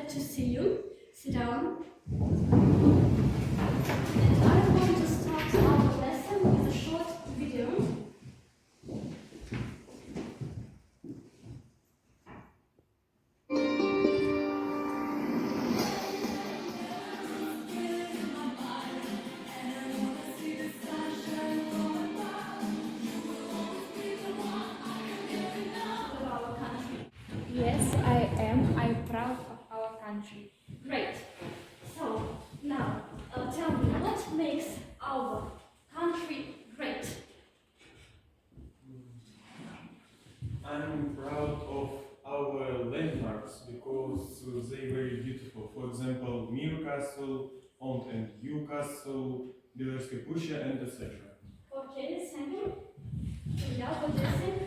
glad to see you. Sit down. And I want to start our lesson with a short video. Yes, I am. I'm proud of our country. Great. So, now, tell me, what makes our country great? I'm proud of our landmarks because they very beautiful. For example, Mir Castle, and Newcastle, Белорусская Пуща, and etc. Okay, thank you. Yeah, what do you think?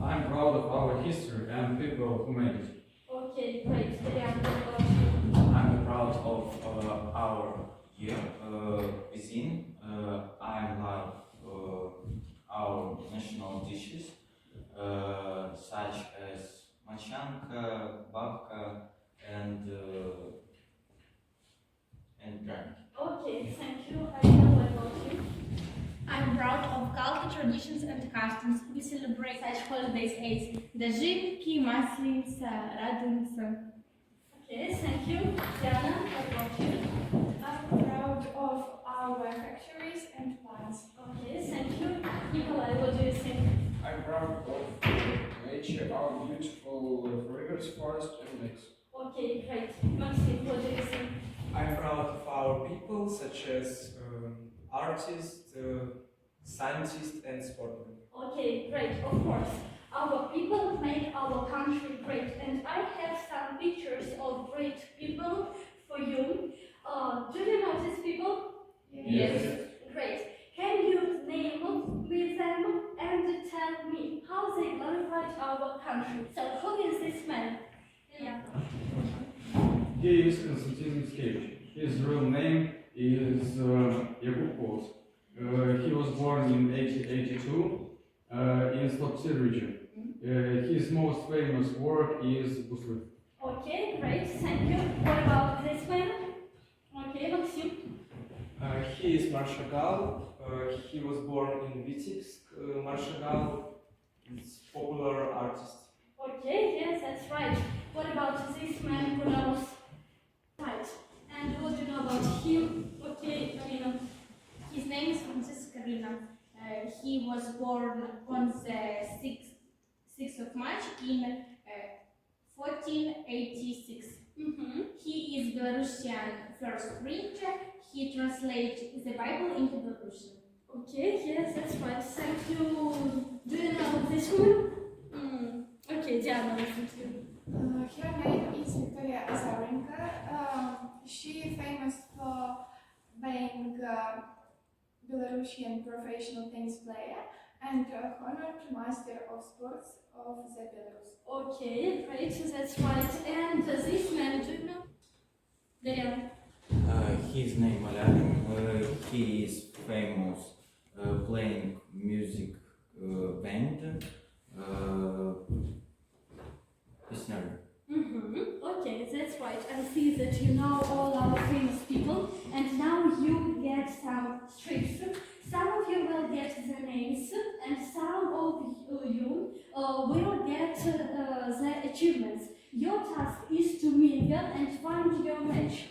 I'm proud of our history and people who made it. Okay, great. Yeah, what about you? I'm proud of our cuisine. I love our national dishes, such as machanka, babka, and drank. Okay, thank you. I know what about you. I'm proud of culture, traditions and customs. We celebrate such holidays as Дождевики, Масленица, Радоница. Okay, thank you. Diana, what about you? I'm proud of our factories and plants. Okay, thank you. Nikolai, what do you think? I'm proud of nature, our beautiful rivers, forests, and lakes. Okay, great. Maxim, what do you think? I'm proud of our people, such as artists, scientists, and sportsmen. Okay, great, of course. Our people make our country great, and I have some pictures of great people for you. Do you know these people? Yes. Great. Can you name with them and tell me how they glorified our country? So, who is this man? Yeah. He is Konstantin Mickiewicz. His real name is Goku. He was born in 1882 in Slopsy region. His most famous work is Busly. Okay, great, thank you. What about this man? Okay, Maxim. He is Marshall. He was born in Vitebsk. Marshall is popular artist. Okay, yes, that's right. What about this man who knows? Right. And what do you know about him? Okay, Karina. His name is Francisco Carina. He was born on the 6th of March in 1486. Mm-hmm. He is Belarusian first printer. He translates the Bible into Belarusian. Okay, yes, that's right. Thank you. Do you know this one? Okay, Diana, listen to you. Her name is Victoria Azarenka. She is famous for being a Belarusian professional tennis player and honored master of sports of the Belarus. Okay, great, that's right. And this man, do you know? Diana. His name Alain. He is famous playing music band. Listener. Okay, that's right. I see that you know all our famous people, and now you get some strips. Some of you will get the names, and some of you will get the achievements. Your task is to mingle and find your match.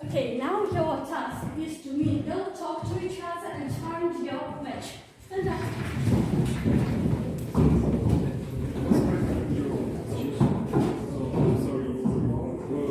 Okay, now your task is to mingle, talk to each other, and find your match. Stand up.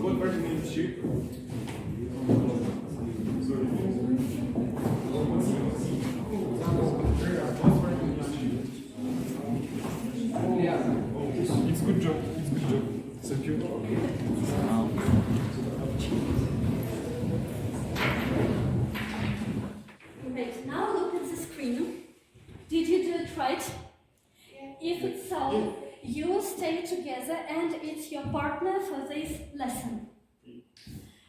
What part is she? It's good job. It's good job. Thank you. Great. Now look at the screen. Did you do it right? with your partner for this lesson.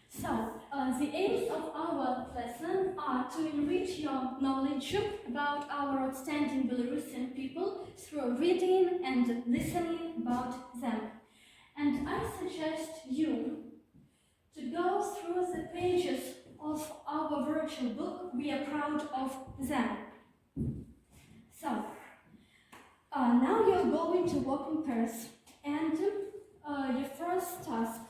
So, the aims of our lesson are to enrich your knowledge about our outstanding Belarusian people through reading and listening about them. And I suggest you to go through the pages of our virtual book. We are proud of them. So, now you're going to work in pairs, and your first task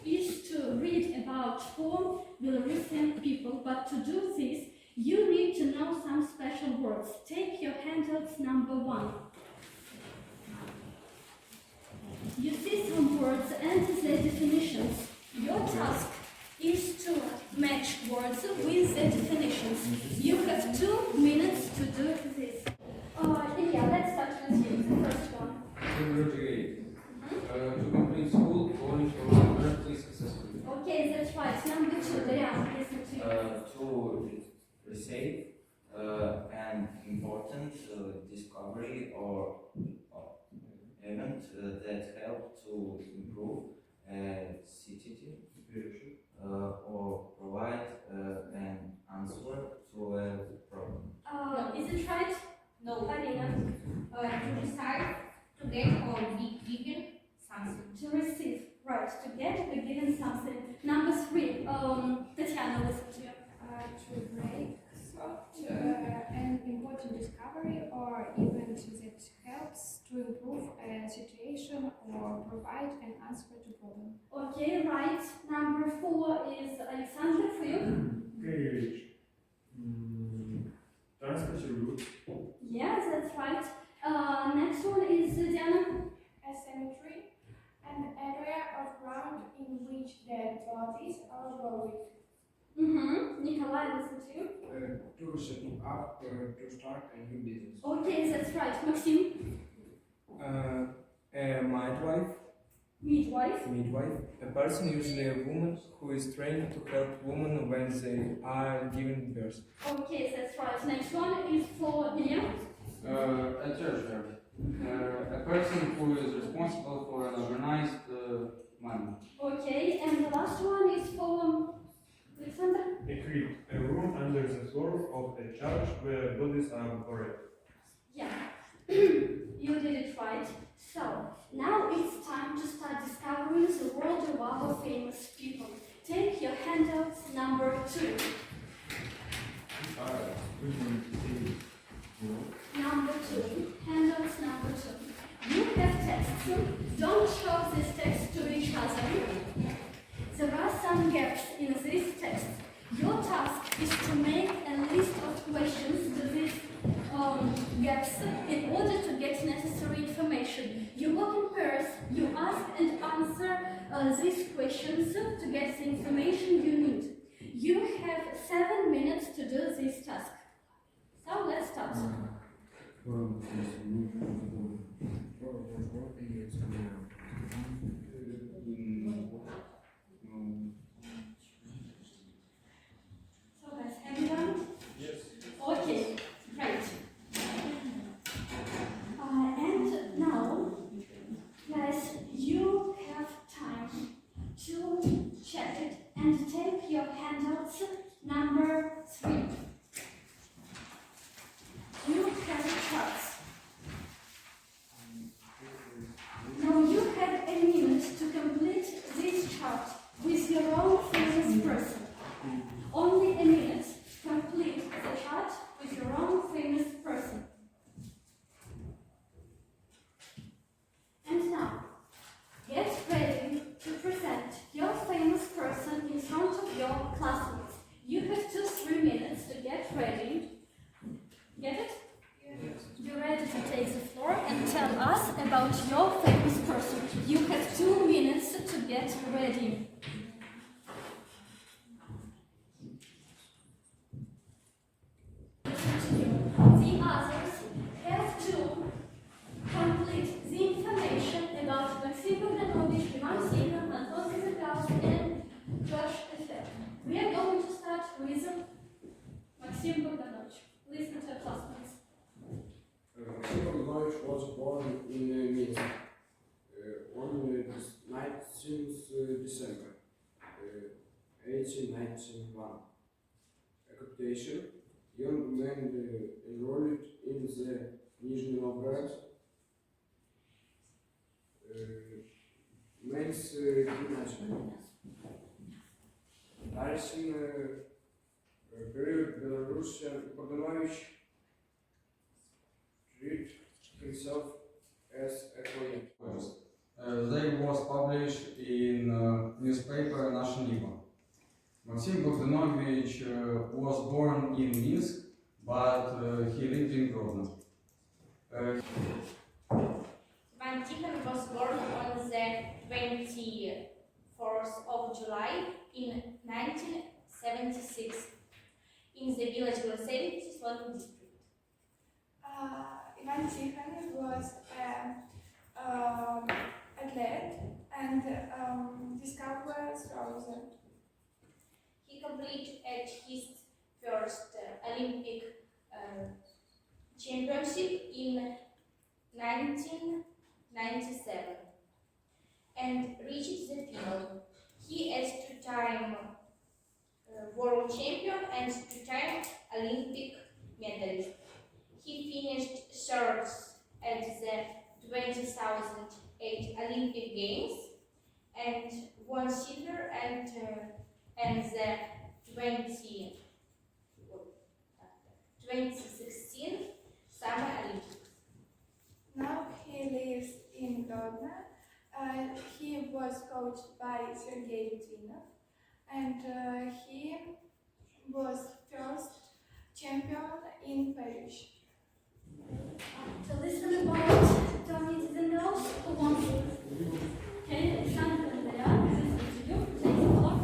is to read about 4 Belarusian people, but to do this, you need to know some special words. Take your handouts number 1. You see some words and their definitions. Your task is to match words with the definitions. You have 2 minutes to do this. Ilya, let's start with you, the first one. To graduate. To complete school, going to university successfully. Okay, that's right. Number 2, Leon, listen to you. To receive an important discovery or event that help to improve a city or provide an answer to a problem. Is it right? No. Alina, To decide, to get or be given something. to receive. Right, to get or be given something. Number 3, Tatiana, listen to you. To break thought, an important discovery or event that helps to improve a situation or provide an answer to problem. Okay, right. Number 4 is Alexander, for you. Okay. Transport route. Yes, that's right. Next one is Diana. A cemetery, an area of ground in which dead bodies are buried. Nikolai, listen to you. To set up, to start a new business. Okay, that's right. Maxim, A midwife, midwife. a person, usually a woman, who is trained to help women when they are giving birth. Okay, that's right. Next one is for Ilya. A treasurer. A person who is responsible for organized money. Okay, and the last one is for Alexander. A crypt, a room under the floor of a church where bodies are buried. Yeah, you did it right. So, now it's time to start discovering the world of our famous people. Take your handouts number 2. Number 2. Handouts number 2. You have texts. Don't show this text to each other. There are some gaps in this text. Your task is to make a list of questions to these gaps in order to get necessary information. You work in pairs, you ask and answer these questions to get the information you need. You have 7 minutes to do this task. So let's start. So guys, have you done? Yes. Okay, great. And now, guys, you have time to check it and take your handouts number 3. You have charts. Now you have a minute reputation. Young men enrolled in the Nizhny Novgorod men's gymnasium. Harrison period Belarusian Bogdanovich treated himself as a poet. They was published in newspaper Naша Niva. Maxim Bogdanovich was born in Minsk, but he lived in Grodno. Ivan Tikhon was born on the 24th of July in 1976 in the village Volosevici, Slatyn district. Ivan Tikhon was an athlete and discovered frozen. He completed at his first Olympic championship in 1997 and reached the final. He is two-time world champion and two-time Olympic medalist. He finished third at the 2008 Olympic Games and won silver and the 2016 Summer Olympics. Now he lives in Grodno. He was coached by Sergei Litvinov, and he was first champion in Paris. To listen about Tony the Nose, who wants it? Okay, Alexander, listen to you. Take the floor.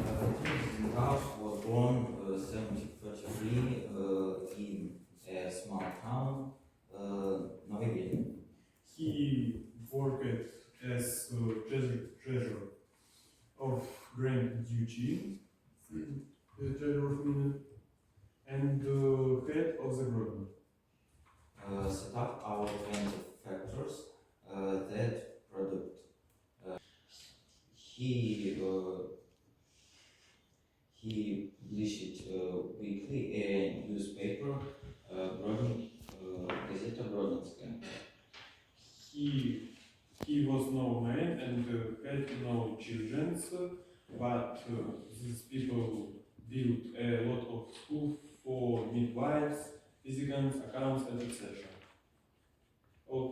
Ralph was born 1733 in a small town, Новый Вильнюс. He worked as treasurer of Grand Duchy, treasurer of Mina, and head of the Grodno. Set up our kind of factors that product. He published weekly a newspaper, Gazeta Brodnitska. He was no man and had no children, but these people built a lot of schools for midwives, physicians, accountants, and etc. Oh,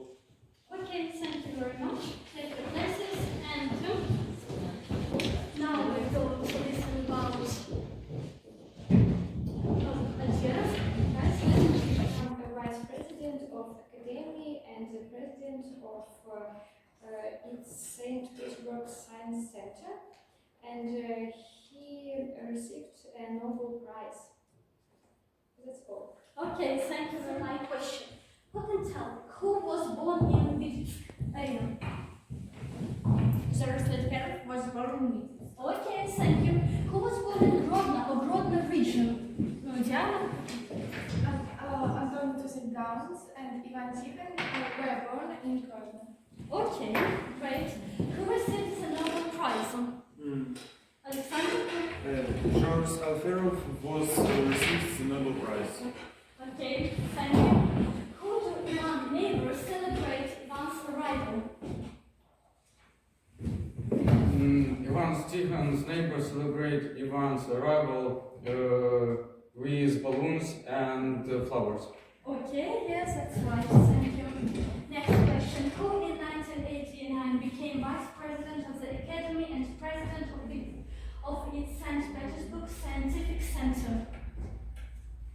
Okay, thank you very much. Take your places and now we're going to listen about Algeria. Guys, listen to you. I'm the vice president of academy and the president of its St. Petersburg Science Center, and he received a Nobel Prize. That's all. Okay, thank you for my question. Who can tell me who was born in Vitebsk area? Jaroslav Perov was born in Vitebsk. Okay, thank you. Who was born in Grodno or Grodno region? Diana? Anton Tussengans and Ivan Tikhon were born in Grodno. Okay, great. Who received the Nobel Prize? Alexander? George Alferov was received the Nobel Prize. Okay, thank you. Who do Ivan neighbors celebrate Ivan's arrival? Ivan Tikhon's neighbors celebrate Ivan's arrival with balloons and flowers. Okay, yes, that's right. Thank you. Next question. Who in 1989 became vice president of the Academy and president of its St. Petersburg Scientific Center?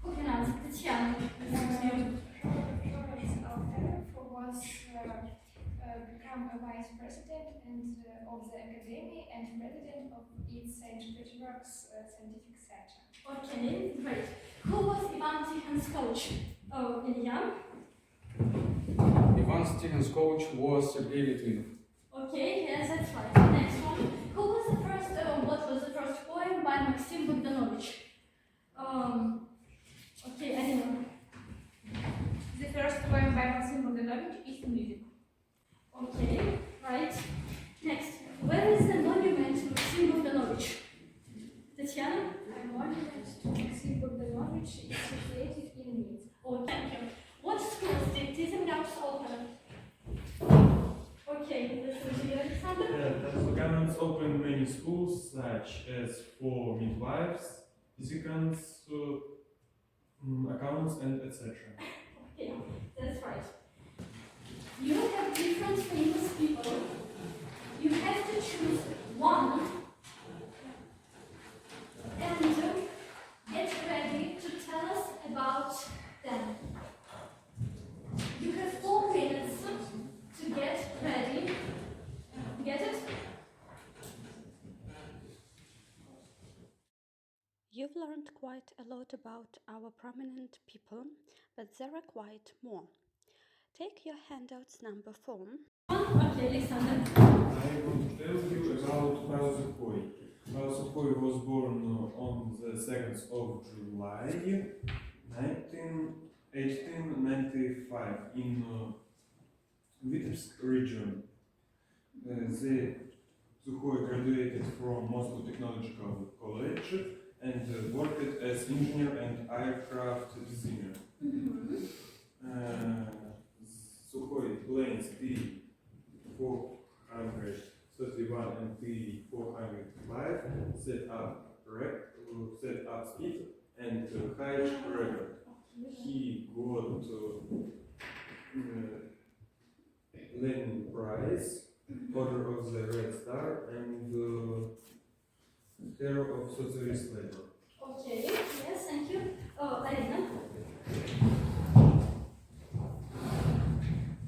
Who can answer? Tatiana. George Alferov was become a vice president and of the academy and president of its St. Petersburg Scientific Center. Okay, great. Who was Ivan Tikhon's coach? Oh, Ilya. Ivan Tikhon's coach was Sergei Litvinov. Okay, yes, that's right. Next one. Who was the first, what was the first poem by Maxim Bogdanovich? Okay, anyone? The first poem by Maxim Bogdanovich is Music. Okay, right. Next. Where is the monument to Maxim Bogdanovich? Tatiana? A monument to Maxim Bogdanovich which is situated in Minsk. Oh, thank you. What schools did Tizengaus open? Okay, listen to you, Alexander. The government opened many schools, such as for midwives, physicians, accountants, and etc. Okay, that's right. You have different famous people. You have to choose one and get ready to tell us about them. You have 4 minutes to get ready. Get it? You've learned quite a lot about our prominent people, but there are quite more. Take your handouts number 4. Okay, Alexander. I want to tell you about Pavel Sukhoi. Pavel Sukhoi was born on the 2nd of July 1895 in Vitebsk region. The Sukhoi graduated from Moscow Technological College and worked as engineer and aircraft designer. Sukhoi planes T-431 and T-405 set up speed and height record. He got Lenin Prize, Order of the Red Star, and Hero of Socialist Labor. Okay, yes, thank you. Oh, Arina.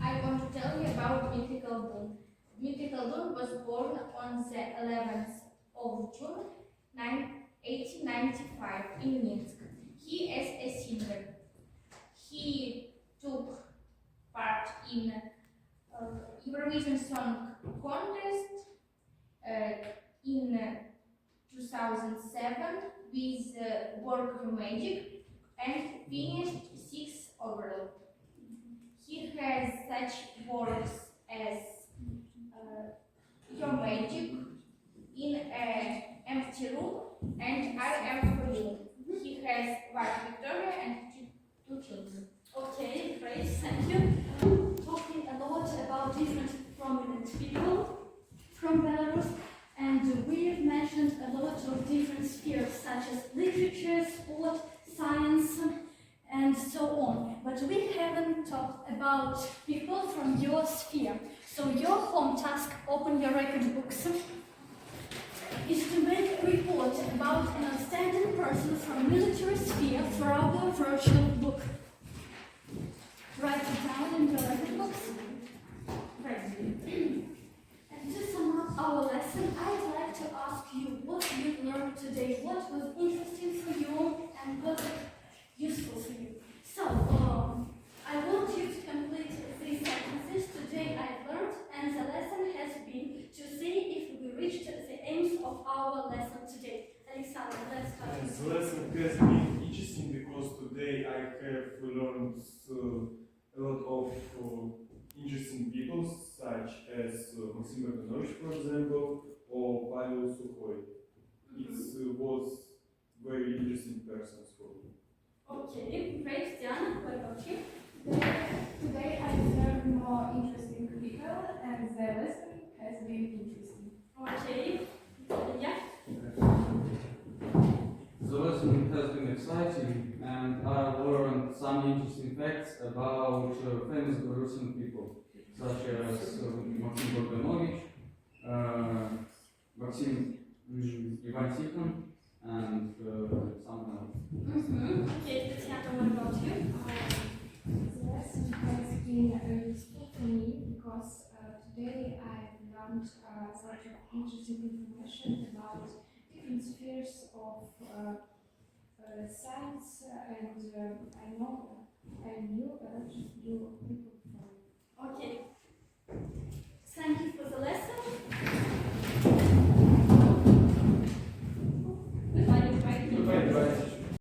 I want to tell you about Dmitry Koldun. Dmitry Koldun was born on the 11th of June 1895 in Minsk. He is a singer. He took part in Eurovision Song Contest in 2007 with Work Your Magic and finished 6th overall. He has such works as Your Magic, In an Empty Room, and I Am For You. He has 1 Victoria and 2 children. Okay, great, thank you. Talking a lot about different prominent people from Belarus, and we've mentioned a lot of different spheres such as literature, sport, science, and so on. But we haven't talked about people from your sphere. So your home task, open your record books, is to make a report about an outstanding person from military sphere for our virtual book. Write it down in your record books. Great. And to sum up our lesson, I'd like to ask you what you learned today, what was interesting for you and what was useful for you. So, I want you to complete 3 sentences. Today I've learned, and the lesson has been to see if we reached the aims of our lesson today. Alexander, let's start. The lesson has been interesting because today I have learned a lot of interesting people, such as Maxim Bogdanovich, for example, or Pavel Sukhoi. It was very interesting persons for me. Okay, great. Diana, what about you? Today I learned more interesting people and the lesson has been interesting. Okay, yeah. The lesson has been exciting, and I learned some interesting facts about famous Belarusian people, such as Maxim Bogdanovich, Maxim Ivan Tikhon, and someone else. Okay, Tatiana, what about you? The lesson has been useful for me because today I've learned a lot of interesting information about different spheres of science, and I knew a lot of new people from. Okay. Thank you